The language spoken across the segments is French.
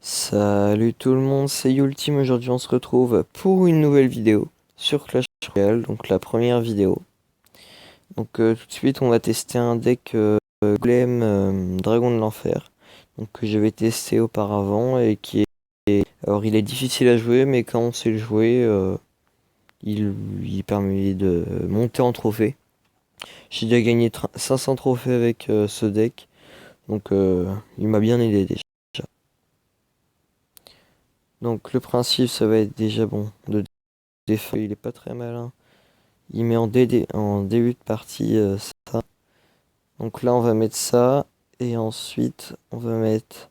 Salut tout le monde, c'est Ultime. Aujourd'hui on se retrouve pour une nouvelle vidéo sur Clash Royale, donc la première vidéo. Donc tout de suite on va tester un deck Golem Dragon de l'Enfer, donc que j'avais testé auparavant et qui est... Alors il est difficile à jouer, mais quand on sait le jouer, il permet de monter en trophée. J'ai déjà gagné 500 trophées avec ce deck, donc il m'a bien aidé déjà. Donc le principe ça va être déjà bon de défendre, il est pas très malin. Il met en début de partie ça. Donc là on va mettre ça. Et ensuite on va mettre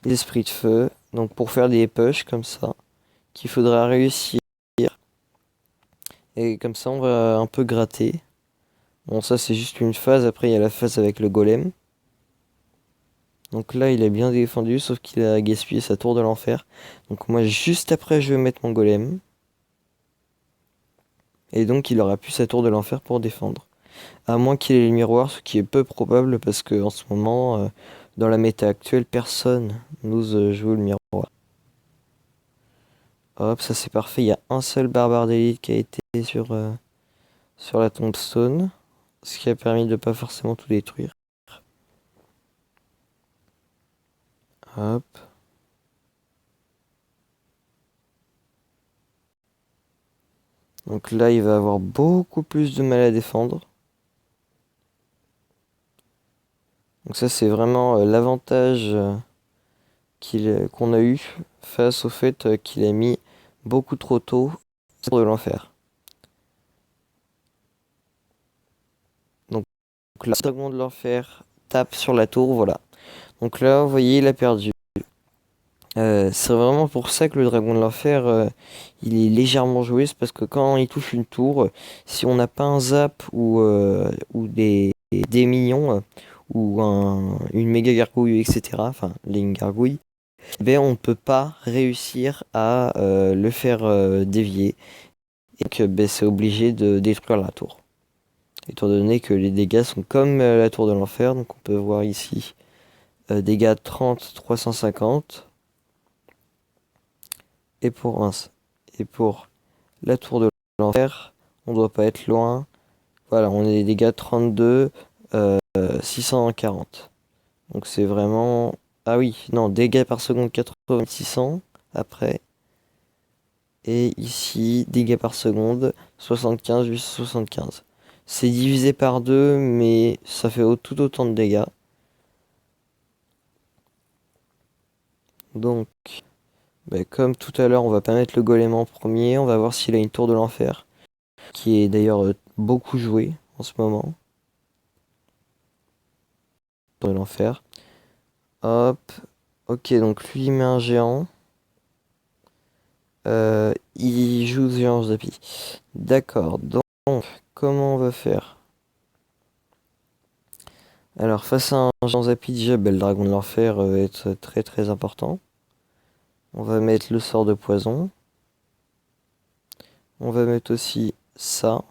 des esprits de feu. Donc pour faire des push comme ça. Qu'il faudra réussir. Et comme ça on va un peu gratter. Bon ça c'est juste une phase. Après il y a la phase avec le golem. Donc là il a bien défendu. Sauf qu'il a gaspillé sa tour de l'enfer. Donc moi juste après je vais mettre mon golem. Et donc il aura plus sa tour de l'enfer pour défendre. À moins qu'il ait le miroir, ce qui est peu probable parce que en ce moment, dans la méta actuelle, personne n'ose jouer le miroir. Hop, ça c'est parfait. Il y a un seul barbare d'élite qui a été sur la tombstone, ce qui a permis de pas forcément tout détruire. Hop. Donc là, il va avoir beaucoup plus de mal à défendre. Donc ça, c'est vraiment l'avantage qu'on a eu face au fait qu'il a mis beaucoup trop tôt de l'enfer. Donc là, dragon de l'enfer tape sur la tour, voilà. Donc là, vous voyez, il a perdu. C'est vraiment pour ça que le dragon de l'enfer, il est légèrement joué. C'est parce que quand il touche une tour, si on n'a pas un zap ou des minions, une méga gargouille, etc., enfin, les gargouilles, ben, on ne peut pas réussir à le faire dévier. Et que ben, c'est obligé de détruire la tour. Étant donné que les dégâts sont comme la tour de l'enfer, donc on peut voir ici dégâts 30, 350. Et pour la tour de l'enfer, on doit pas être loin. Voilà, on est des dégâts 32, 640. Donc c'est vraiment... Ah oui, non, dégâts par seconde 80, 600 après. Et ici, dégâts par seconde 75, 875. C'est divisé par 2, mais ça fait tout autant de dégâts. Donc, bah, comme tout à l'heure, on va pas mettre le golem en premier. On va voir s'il a une tour de l'enfer, qui est d'ailleurs beaucoup joué en ce moment. Tour de l'enfer. Hop. Ok, donc lui, il met un géant. Il joue géant Zappy. D'accord, donc, comment on va faire? Alors, face à un géant Zappy, déjà, bah, le dragon de l'enfer va être très très important. On va mettre le sort de poison. On va mettre aussi ça.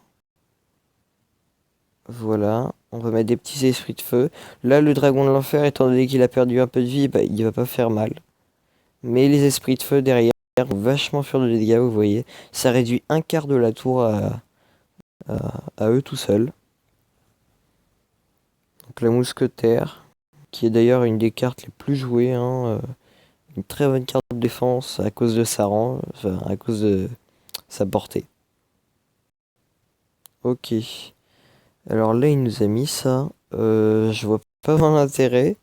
Voilà. On va mettre des petits esprits de feu. Là, le dragon de l'enfer, étant donné qu'il a perdu un peu de vie, bah, il va pas faire mal. Mais les esprits de feu derrière vont vachement faire de dégâts, vous voyez. Ça réduit un quart de la tour à eux tout seuls. Donc la mousquetaire, qui est d'ailleurs une des cartes les plus jouées, hein, une très bonne carte de défense à cause de sa rang, enfin, à cause de sa portée. Ok. Alors là, il nous a mis ça. Je vois pas vraiment l'intérêt.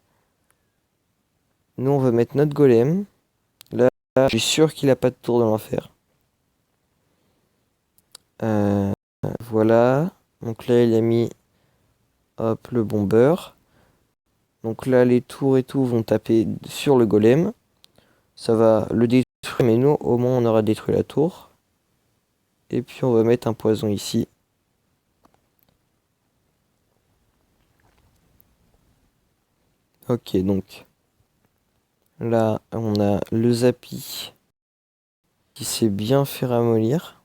Nous, on va mettre notre golem. Là, je suis sûr qu'il a pas de tour de l'enfer. Voilà. Donc là, il a mis hop, le bomber. Donc là, les tours et tout vont taper sur le golem. Ça va le détruire, mais nous, au moins, on aura détruit la tour. Et puis, on va mettre un poison ici. Ok, donc là, on a le Zappy qui s'est bien fait ramollir.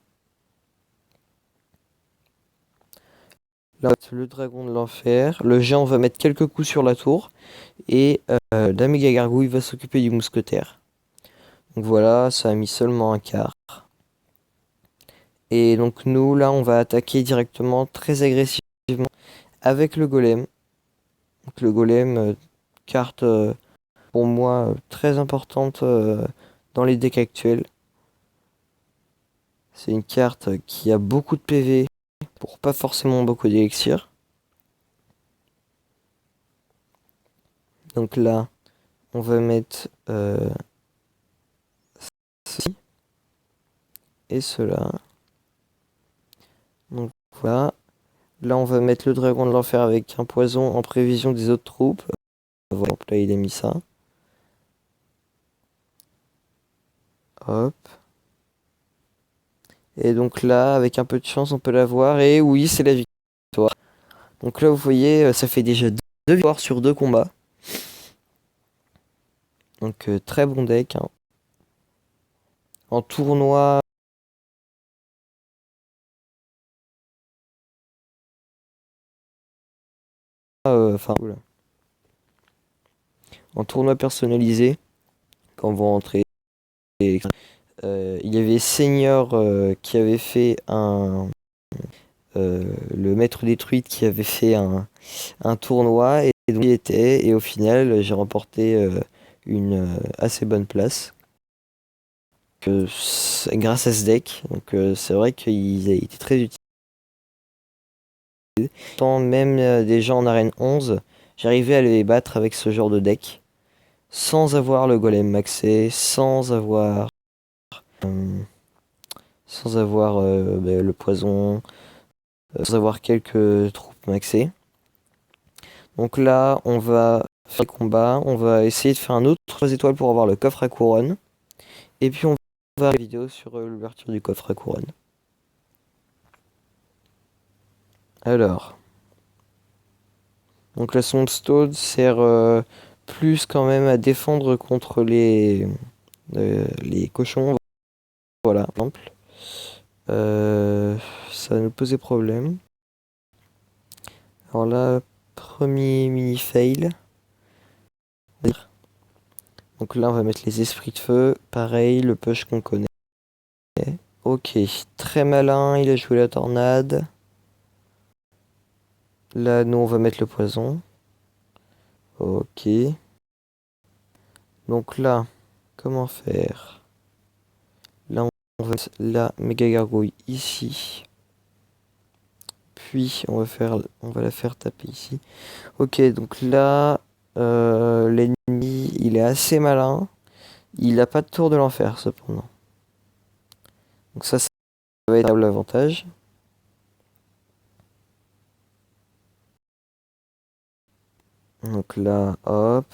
Là, le dragon de l'enfer. Le géant va mettre quelques coups sur la tour. Et la méga gargouille va s'occuper du mousquetaire. Donc voilà, ça a mis seulement un quart. Et donc nous, là, on va attaquer directement, très agressivement, avec le golem. Donc le golem, carte pour moi très importante dans les decks actuels. C'est une carte qui a beaucoup de PV pour pas forcément beaucoup d'élixir. Donc là, on va mettre ceci et cela. Donc voilà. Là, on va mettre le dragon de l'enfer avec un poison en prévision des autres troupes. Voilà, là, il a mis ça. Hop. Et donc là, avec un peu de chance, on peut l'avoir. Et oui, c'est la victoire. Donc là, vous voyez, ça fait déjà deux victoires sur deux combats. Donc très bon deck, hein. En tournoi, enfin, en tournoi personnalisé, quand vous rentrez, il y avait Seigneur qui avait fait le maître détruite qui avait fait un tournoi et donc il était et au final j'ai remporté une assez bonne place grâce à ce deck. Donc c'est vrai qu'il a été très utile. Tant même des gens en arène 11, j'arrivais à les battre avec ce genre de deck sans avoir le golem maxé, euh, sans avoir le poison, sans avoir quelques troupes maxées. Donc là, on va faire le combat, on va essayer de faire un autre 3 étoiles pour avoir le coffre à couronne. Et puis on va faire une vidéo sur l'ouverture du coffre à couronne. Alors, donc la Stone sert plus quand même à défendre contre les cochons. Voilà, par exemple. Ça va nous poser problème. Alors là, premier mini fail. Donc là, on va mettre les esprits de feu. Pareil, le push qu'on connaît. Ok, très malin, il a joué la tornade. Là, nous, on va mettre le poison. Ok. Donc là, comment faire? Là, on va mettre la méga gargouille ici. Puis, on va la faire taper ici. Ok, donc là, l'ennemi, il est assez malin. Il n'a pas de tour de l'enfer, cependant. Donc ça va être l'avantage. Donc là, hop.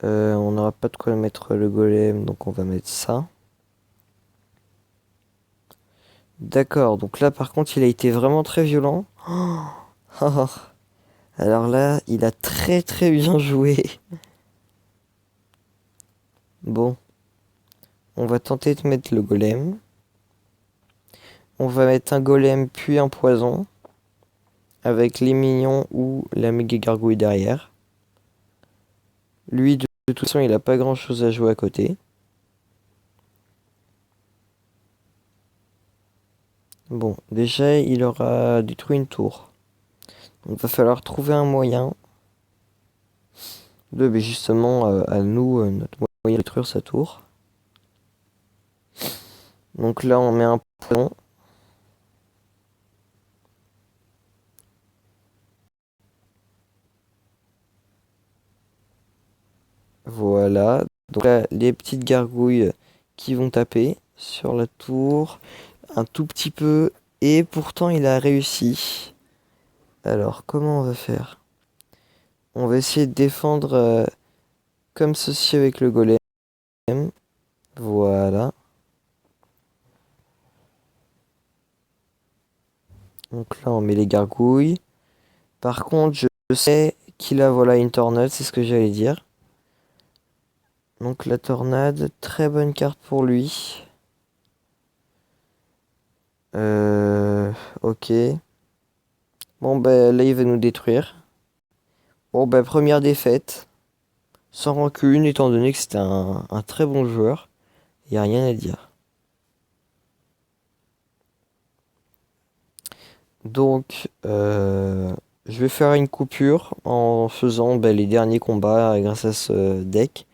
On n'aura pas de quoi mettre le golem, donc on va mettre ça. D'accord, donc là par contre il a été vraiment très violent. Oh, alors là, il a très très bien joué. Bon, on va tenter de mettre le golem. On va mettre un golem puis un poison. Avec les minions ou la méga gargouille derrière. Lui, de toute façon, il a pas grand chose à jouer à côté. Bon, déjà, il aura détruit une tour. Donc, il va falloir trouver un moyen de, justement, à nous, notre moyen de détruire sa tour. Donc là, on met un poison. Voilà. Donc là, les petites gargouilles qui vont taper sur la tour. Un tout petit peu. Et pourtant, il a réussi. Alors, comment on va faire? On va essayer de défendre comme ceci avec le golem. Voilà. Donc là, on met les gargouilles. Par contre, je sais qu'il a voilà une tornade, c'est ce que j'allais dire. Donc la tornade, très bonne carte pour lui. Ok. Bon, ben là, il va nous détruire. Bon, ben première défaite. sans rancune, étant donné que c'était un très bon joueur. Il n'y a rien à dire. Donc, je vais faire une coupure en faisant les derniers combats grâce à ce deck.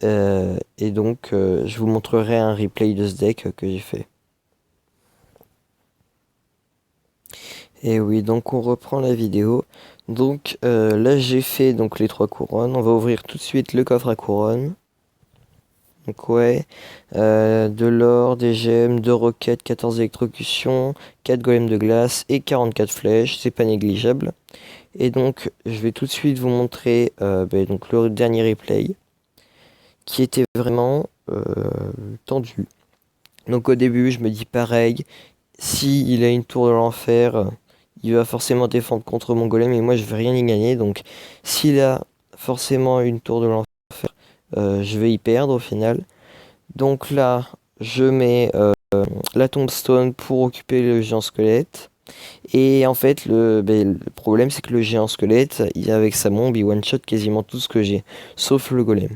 Et donc, je vous montrerai un replay de ce deck que j'ai fait. Et oui, donc on reprend la vidéo. Donc là, j'ai fait donc les 3 couronnes. On va ouvrir tout de suite le coffre à couronne. Donc ouais, de l'or, des gemmes, 2 roquettes, 14 électrocutions, 4 golems de glace et 44 flèches. C'est pas négligeable. Et donc, je vais tout de suite vous montrer donc le dernier replay qui était vraiment tendu. Donc au début, je me dis pareil, si il a une tour de l'enfer, il va forcément défendre contre mon golem et moi je vais rien y gagner. Donc s'il a forcément une tour de l'enfer, je vais y perdre au final. Donc là, je mets la tombstone pour occuper le géant squelette. Et en fait, le problème, c'est que le géant squelette, avec sa bombe, il one-shot quasiment tout ce que j'ai, sauf le golem.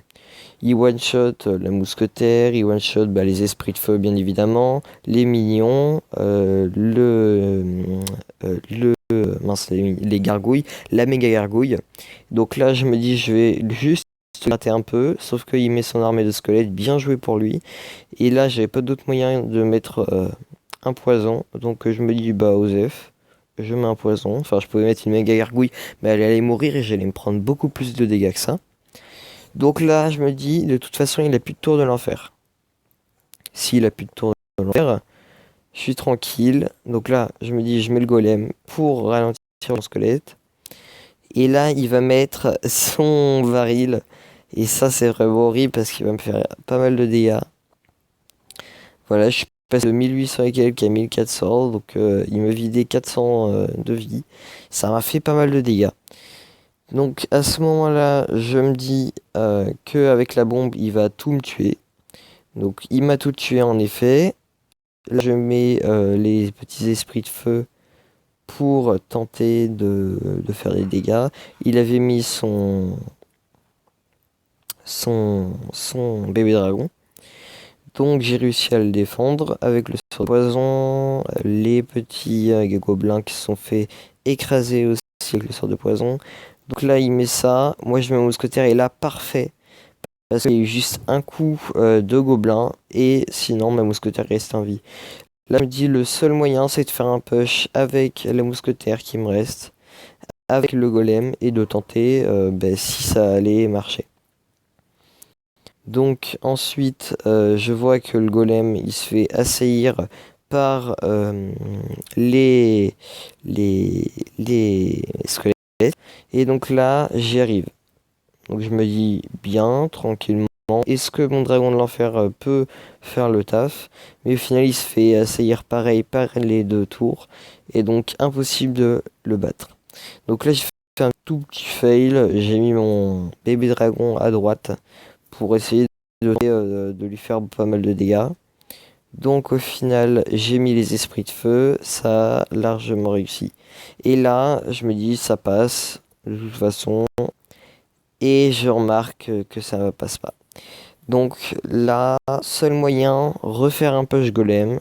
Il one-shot la mousquetaire, il one-shot les esprits de feu, bien évidemment, les minions, mince, les gargouilles, la méga gargouille. Donc là, je me dis, je vais juste gratter un peu, sauf qu'il met son armée de squelettes, bien joué pour lui. Et là, j'avais pas d'autre moyen de mettre un poison. Donc je me dis, bah Osef, je mets un poison. Enfin, je pouvais mettre une méga gargouille, mais elle allait mourir et j'allais me prendre beaucoup plus de dégâts que ça. Donc là, je me dis, de toute façon, il a plus de tour de l'enfer. S'il a plus de tour de l'enfer, je suis tranquille. Donc là, je me dis, je mets le golem pour ralentir mon squelette. Et là, il va mettre son varil. Et ça, c'est vraiment horrible parce qu'il va me faire pas mal de dégâts. Voilà, je suis passé de 1800 et quelques à 1400, donc il me vidait 400 de vie. Ça m'a fait pas mal de dégâts. Donc à ce moment-là, je me dis qu'avec la bombe, il va tout me tuer. Donc il m'a tout tué en effet. Là, je mets les petits esprits de feu pour tenter de faire des dégâts. Il avait mis son bébé dragon. Donc j'ai réussi à le défendre avec le sort de poison, les petits gobelins qui se sont fait écraser aussi avec le sort de poison. Donc là il met ça, moi je mets mon mousquetaire et là parfait. Parce qu'il y a eu juste un coup de gobelin et sinon ma mousquetaire reste en vie. Là je me dis le seul moyen c'est de faire un push avec la mousquetaire qui me reste, avec le golem et de tenter si ça allait marcher. Donc ensuite, je vois que le golem, il se fait assaillir par les squelettes. Et donc là, j'y arrive. Donc je me dis bien, tranquillement, est-ce que mon dragon de l'enfer peut faire le taf? Mais au final, il se fait assaillir pareil par les 2 tours. Et donc impossible de le battre. Donc là, j'ai fait un tout petit fail. J'ai mis mon bébé dragon à droite pour essayer de lui faire pas mal de dégâts. Donc au final, j'ai mis les esprits de feu, ça a largement réussi. Et là, je me dis, ça passe, de toute façon, et je remarque que ça ne passe pas. Donc là, seul moyen, refaire un push golem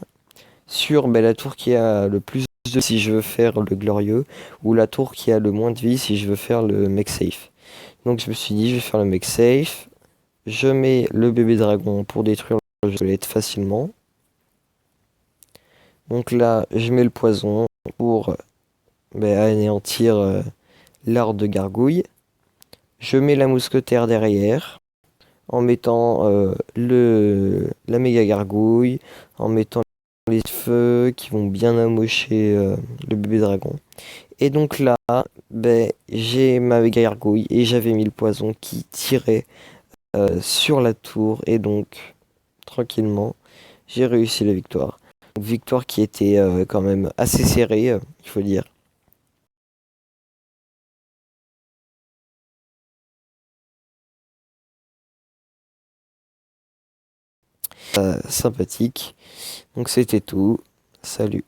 sur la tour qui a le plus de vie si je veux faire le glorieux, ou la tour qui a le moins de vie si je veux faire le mec safe. Donc je me suis dit, je vais faire le mec safe. Je mets le bébé dragon pour détruire le squelette facilement. Donc là, je mets le poison pour anéantir l'art de gargouille. Je mets la mousquetaire derrière en mettant la méga gargouille, en mettant les feux qui vont bien amocher le bébé dragon. Et donc là, j'ai ma méga gargouille et j'avais mis le poison qui tirait sur la tour et donc tranquillement j'ai réussi la victoire. Donc, victoire qui était quand même assez serrée, il faut dire. Sympathique. Donc c'était tout. Salut.